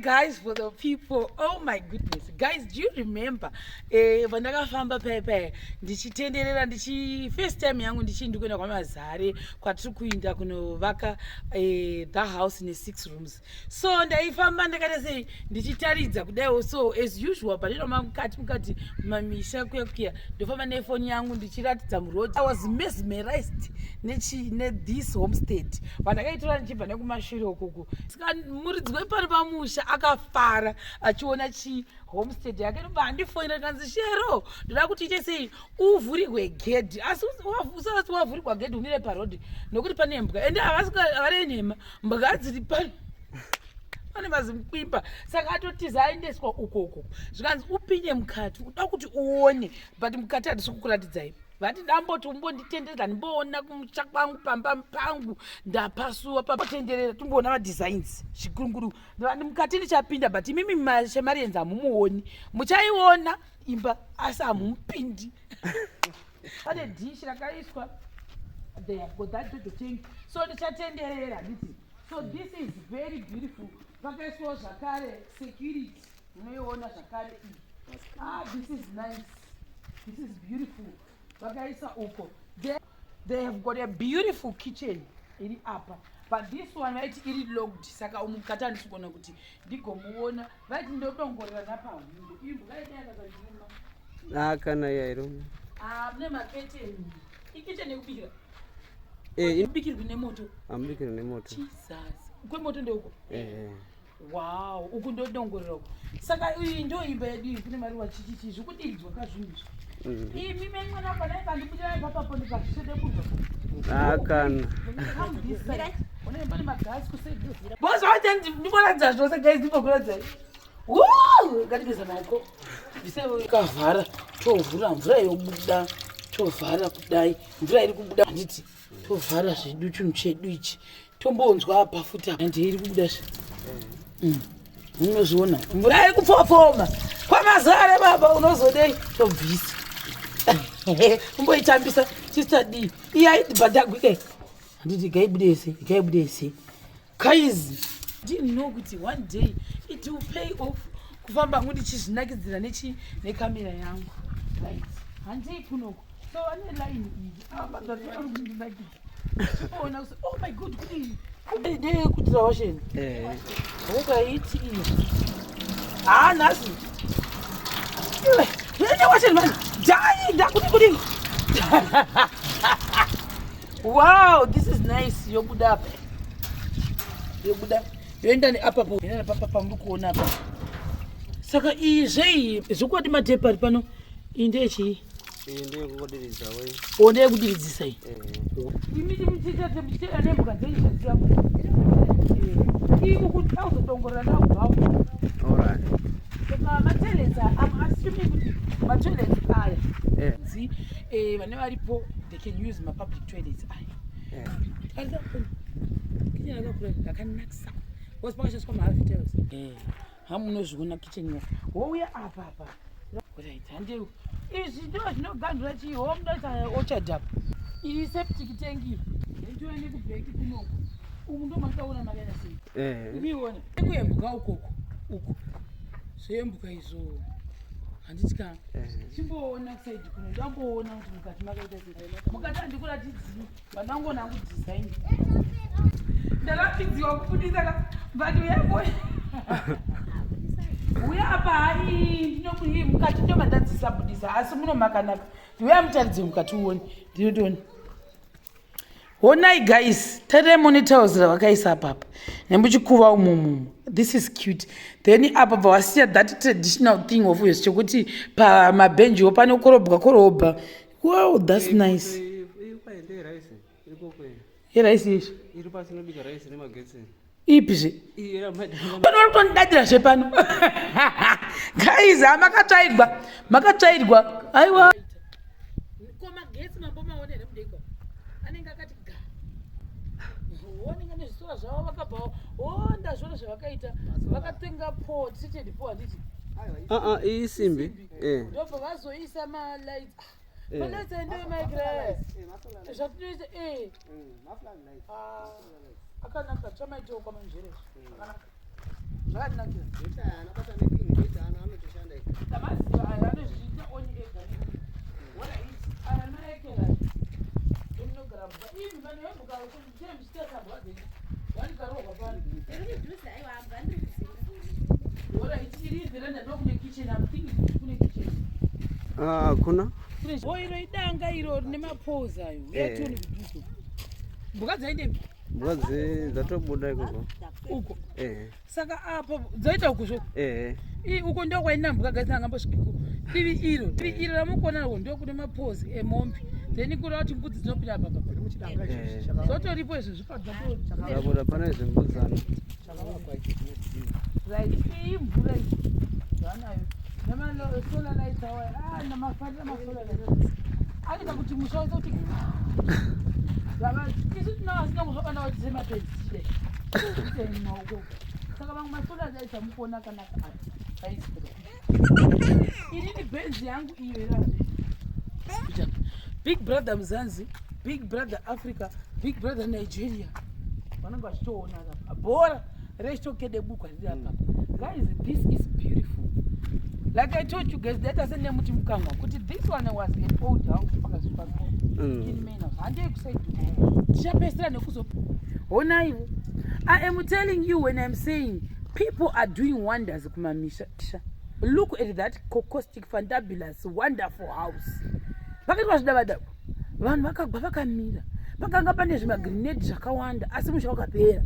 guys, for the people. Oh my goodness. Guys, do you remember? Vandakafamba pepe ndichitenderera first time yangu ndichindukwenda kwaMazare kwatiri kuinda kunovaka the house in 6 rooms. So ndaifamba ndakati sei ndichitaridza kudai. So as usual panoma mukati mamisha kuya ndofamba nefoni yangu ndichiratidza muroad. I was mesmerized this homestead. Vandakaitora ndichibva nekumashure ukuku. Muridzi wepari pamusha akafara achiona homestead yake. Ndobandifonera kanzi Shero ndoda kuti ite sei uvhurirwe gedhi. Asi usati wavhurirwa gedhi umire parodi nokuti pane mbwa ende havari nhema mbwa dziri pano pane mazimukwimba. Saka atotiza aendeswa ukoko zvikanzi upinde mukati uda kuti uone but mukati handisi kukuratidzai. Vati ndamboti umbonditenderera ndimboona kumusha kwangu pamba pangu ndapasuwa patenderera timboona madesigns zvikuru. Ndivandi mukati ndichapinda but imimi mashemarienzi hamumuoni. Muchaiona imba asi hamumupindi. Pane dishi rakaiswa they have got that little thing. So ndichatenderera nditi. So this is very beautiful. Pakaiswa zvakare security. Unoiona zvakare iyi. This is nice. This is beautiful. Vakaisa uko. They have got a beautiful kitchen iri apa. But this one vaiti iri locked. Saka umukati handisikuona kuti ndigomuona. Vaiti ndotongorera napawindo. Imbo vaiti yakazadzima. Kana yairo. Mune maketeni. Ikitchen yekubikira. Ibikirwe nemoto. Ambikirwe nemoto. Jesus. Kwemoto ndeuko. Wow, uku ndodongorera uko. Saka iyi ndo imba yedu iyi kune maruva chichichi zvekudiridzwa kazvinhu. Imi mwana bana ndikudira papa poni kashede kurwa. Kana. Unemba magasi kusedzira. Boss wathi ndiboladza zvose guys ndibokuladza. Woo! Ngatigeza maoko. Ndiseve kavhara tovhura mvura yobuda. Tovhara kudai mvura iri kubuda nditi. Tovhara zvedu chinhu chedu ichi. Tombonzwa apa futa ende iri kubuda. Unozviona mvura iri kupfopfoma. KwaMazare baba unozodei tobvisa. Umboitambisa sister D. Iya badagwike. Nditi gaibudese. Guys, didn't know kuti one day it will pay off. Kufamba ngudi chizvinakidzira nekamera yangu. Right. Handei kunoko. So ane line iyi. Oh my god, kuti ndeye kuti rawasheni. Ukaiti iyi. Nasi. Nene washeni man. Kudi. Wow, this is nice. Yobuda. Yoenda ni apa po. Yoenda papa pambu kuona apa. Saka izvei zvokwadi matepari pano indechi. Ndiye kukodiriza we. Onde kudiridzisa iyi. Imiti mutita nembuka dzezviziya. Iku kuti auzotongorera ndakubvapo. Alright. Saka mateleza assuming kuti matoilets aya. Vane varipo they can use my public toilets aya. Kitchen yakakura yakanakisa. What's pakashaiswa mahafitels. Hamunozviona kitchen yo. Wouya apa. Right, handeu. Izvi ndo zvinogandura chii home ndoita orchard up. Iyi septic tank iyo. Nditoone kubheki kunoko. Umu ndo makaona makanya sei. Umiona. Ekuyembuka ukoko. Uko. Zvembuka izo. Handiti kana. Chimboona side kuno ndamboona kuti mukati makaita sei. Mukati handikuratidzi. Vandangona hangu design. Ndakapidziwa kufundisa but yapo. Uya apa hai ndinokuyi mukati ndo mandadzisabudisa asi muno makanaka. Ndiuya mutaridze mukati uone. Ndinotoni. Honai guys, tare monitors ravakaisa apa. Nemuchikuva umumu. This is cute. Then apa vawasiya that traditional thing of yours chokuti pa mabenji opane korobha. Wow, that's nice. Rice yeshi. Iri pasi nobika rice nemagetsi. Ipizve. Pano varikutondadira zvepano. Guys, makatsvairwa. Aiwa. Magetsi mambomaona here mudenga. Anenge akati ga. Onenga nezvitora zvavo vakabva onda zvona zvavakaita. Vakatenga pot, seated pot handiti. Iyi simbi. Ndobva vazoisa malights. Malights ende maigiraya. Zvatunoita akanaka chamaitawo kwamanjere. Akanaka. zvakanakira Kuti anabata neking kuti anotoshanda ika. tamaziva aya anozviita oni ega wona iti aya maekera emunogara mba imi vanhu vembuka chee muchitakabvadzei vanigarohwa pano wona iti iri veranda ndokune kitchen amthingi kune kitchen Kuna? iro idanga iro rine mapozi ayo yatoni kuduzo mbuka dzainde Mbuka dzatobuda ikoko. uko Eh. saka apa dzaita ukuzvo Eh. uko ndo kwaina mbuka gaisa angambosvikiko divi iro ramukuona uko ndo kune mapozi emombe then kuri kuti mbudzi dzinopinda apa zotoripo izvo zvipadzapo Zabuda pane zvimbuzana. right iyi mvura iyi zvanayo namasolar lights awa namasolar lights anoita kuti musha wese kuti isu tinavasina kuzvakana kuti semapenzi chidai maoko saka vamwe masolar lights amukuona kanaka inini benzi yangu iyo irave big brother muzanzi big brother Africa big brother Nigeria vanenge vachitoona apa bhora rechitokede bukwa riri apa guys this is beautiful like I told you guys that I send muti mukangwa kuti this one was an old house pakasvipa in main house handei kusaidi tichapesera nekuzo honaivo I am telling you when I'm saying people are doing wonders kumamisha look at that cocostic fantabulous wonderful house vakaitwa zvidavadavo vanhu vakagwa vakamira pakanga pane zvimagrenade zvakawanda asi musha wakapera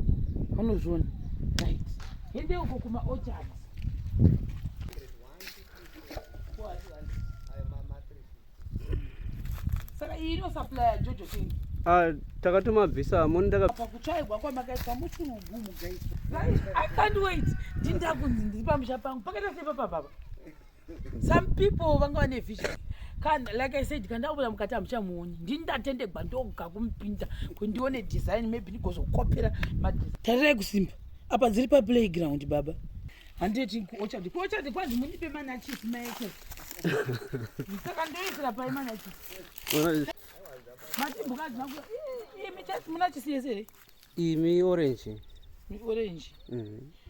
unozviona right hende uko kumaorchards saka iyi inosuplya jojo king Takatomabvisa amoni pakutsvaigwa kwamakaiswa muchurugumu guys I can't wait ndindakunzi ndiri pamusha pangu pakaita sepa baba some people vanga vane vision kana like I said kandabuda mukati hamuchamuoni ndindatendegwa ndoga kumupinda kundione design maybe ndigozokopera tarirai kusimba apa dziri paplayground baba handiti kuochadi kwanzi munipe manachisi maeke saka ndoisira pai manachisi matimbukadzi makura imi munachisi yese here imi orange. orange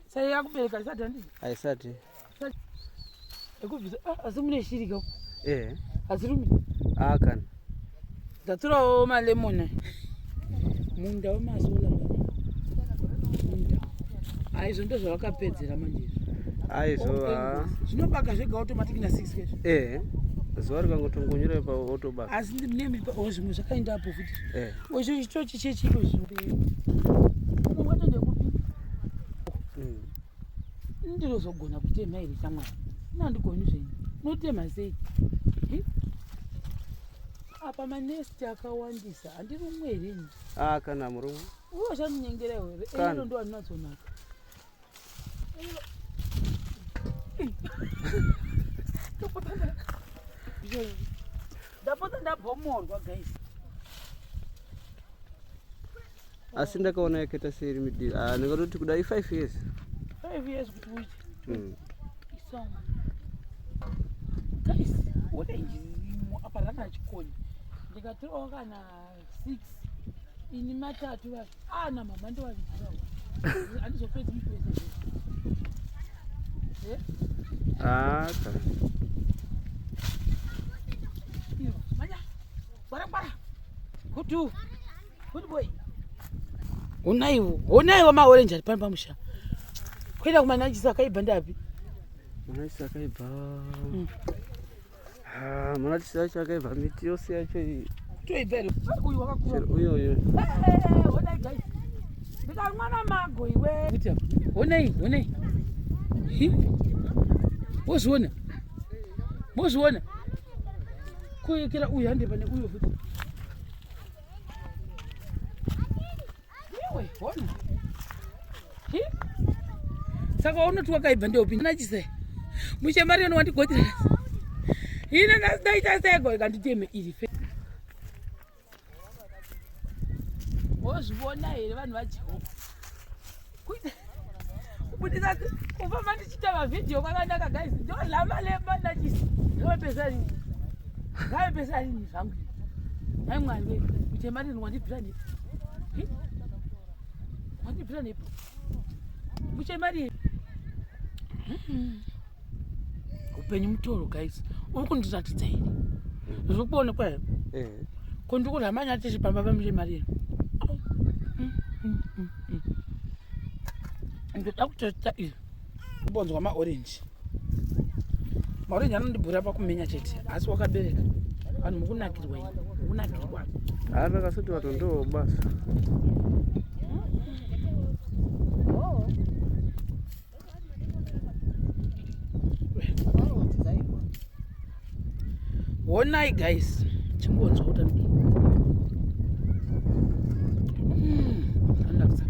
saka yakubereka risati handii Haisati. ekubvisa asi mune shirika Eh. asirumi Kana. ndaturawo malemona munda wemasola munda aizvo ndo zvavakapedzera manje Aizova. zvinobaka zvega automatic na 6 kesvo Zuva rikangotongonyera pa otobaka. asi ndimune zvimwe zvakaendapo futi Eh. izvo chitochi chechiro ungatende kupi ndinozogona kutema here shamwari inandigoni zvenyu notema sei apa manesti akawandisa handiri umwe herenyu Kana murume. uyo zvamunyengera here Kana. ero ndo andinatsonaka ndapota ndabhomorwa guys Asi ndakaona yakaita seiri midiri. Ndingatoti kudai 5 years. 5 years kuti uite isama guys orange zirimo apa rana chikoni ndikatirawo kana 6 ini matatu vacho ana mama ndowalidzirawo handizopedzi mupresa Kana. iyo manya gwara kutu boy unaiwo maorange ari pano pamusha kuenda kumanachisi akaibva ndapi Manachisi akaibva. Manachisi acho akaibva miti yose yacho iyi. toibva here uyu wakakura Uyo. honai guys ndikamwana mago iwe kuti honai wozviona kuekera uyu hande pane uyo futi iwe hona saka unoti wakaibva ndeupi nachisai mushemari ano wandigodira ine ndaita sego ikanditeme iri fe wozviona here vanhu vajehovha kubudisa kufamba ndichiita mavhidhiyo kwakanaka guys ndolamalemaachisi ngavepesarini zvangu hai mwari we muchemarini wandibvira nepo wandibvira nepo muchemari upenyu mutoro guys. Uri kundiratidza here zviri kuonekwa here ko ndiri kuti hamanya tichipamba pamire mari ndoda kutesta izvi kubonzwa maorenji. Maorenji anondibhura pakumenya chete asi wakabereka vanhu mukunakirwa ini mukunakirwa akasati watondowo basa honai guys chimbonzwa utani anakisa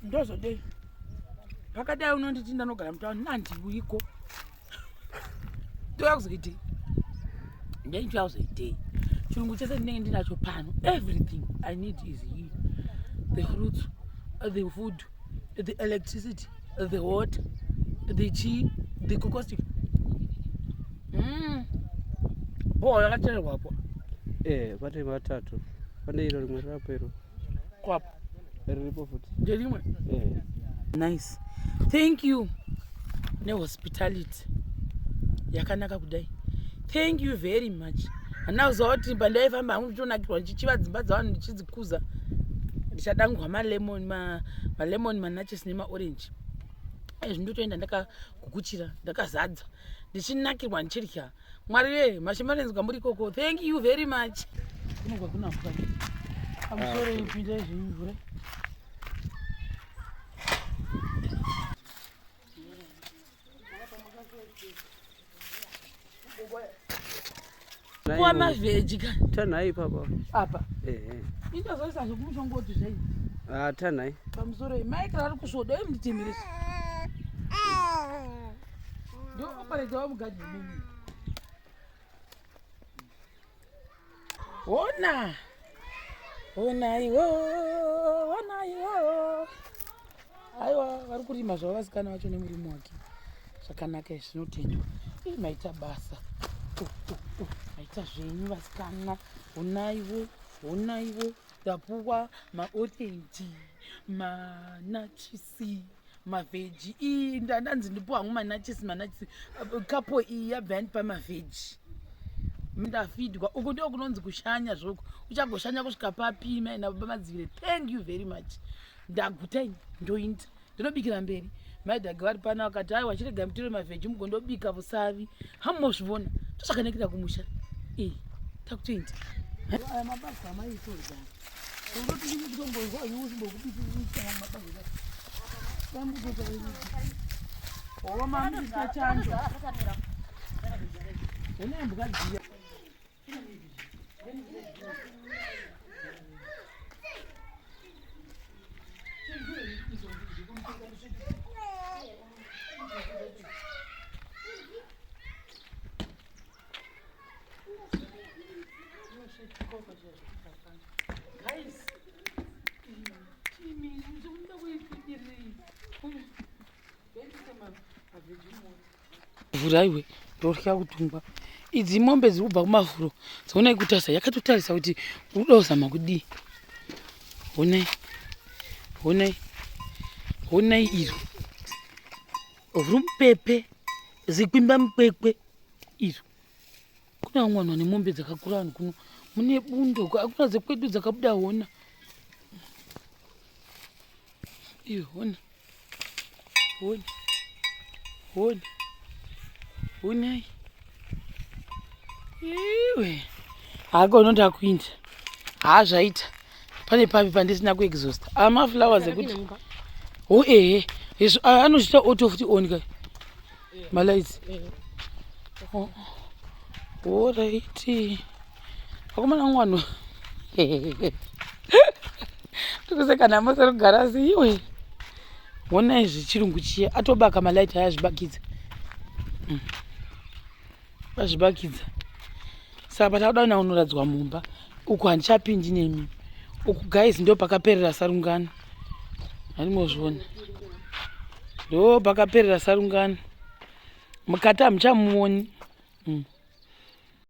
ndozodei pakadai unonditi ndanogara mutauni nandiwiko ndoya kuzoitei ndoita kuzoitei chirungu chese ndinenge ndinacho pano everything I need is here. The fruits, the food, the electricity, the water, the tea, the cocostic. Boy, yakachererwapo pane matatu pane iro rimwe rapero kwapo riripo futi nderimwe nice. Thank you nehospitality yakanaka kudai. Thank you very much. Hana kuziva kuti pandaifamba hangu ndichionakirwa ndichichiva dzimba dzavanhu ndichidzikuza ndichadangwa malemoni manachesi nemaorenji zvindotoenda ndakagukuchira ndakazadza ndichinakirwa ndichirya. Mwari we mashemarenzwa muri koko. Thank you very much. Kunogwa kuna mvura pamusoro ipinde zvimvura kuwa mavheji ka tanhai papa apa indozoisa zvokumushongoti zvai tanhai pamusoro maikara ari kusvoda emunditemeresi ndooparedza wamugadzi mimi ona onaiwo aiwa vari kurima zvavo vasikana vacho nemurimo wake zvakanaka izvi zvinotendwa maita basa maita zvenyu vasikana. Onaiwo ndapuwa maorenji manachisi mavheji ndanzi ndipuwa hangu manachisi kapo iyi yabva yandipa mavheji ndafidwa uku ndo kunonzi kushanya zvoko uchagoshanya kusvika papi maina baba madzivire. Thank you very much. Ndagutai ndoinda ndinobikira mberi maidhagi vari pana vakati aiwa chirega mutore mavheji mugondobika vusavi hamuzvivona tozvakanakira kumusha takutoenda aya mabasa amaisorza ondoti ndikutombozwa ova mamisa chando onayambukadziya vhuraiwe ndorya kutungwa idzi mombe dziri kubva kumavhuro dzaonai kutasa yakatotarisa kuti uda kuzama kudii. honai iro vhuri mupepe zikwimba mukwekwe iro kuna vamwe vanhu vane mombe dzakakura vanhu kuno mune bundo akuna dzekwedu dzakabuda hona iyo honai iwe hakononda kuinda haazvaita pane papi pandisina kuexhausta amaflowers ekuti izvo anochita auto futi onka malaidzi oraiti akomana mwana tikusekana mose rugarasi iwe honai zvechirungu chiya atobaka malaiti ayazvibakidza azvibakidza saka patauda kuna unoradzwa mumba uku handichapindi nemi uku guys ndo pakaperera sarungano handimozviona ndo pakaperera sarungano mukati hamuchamuoni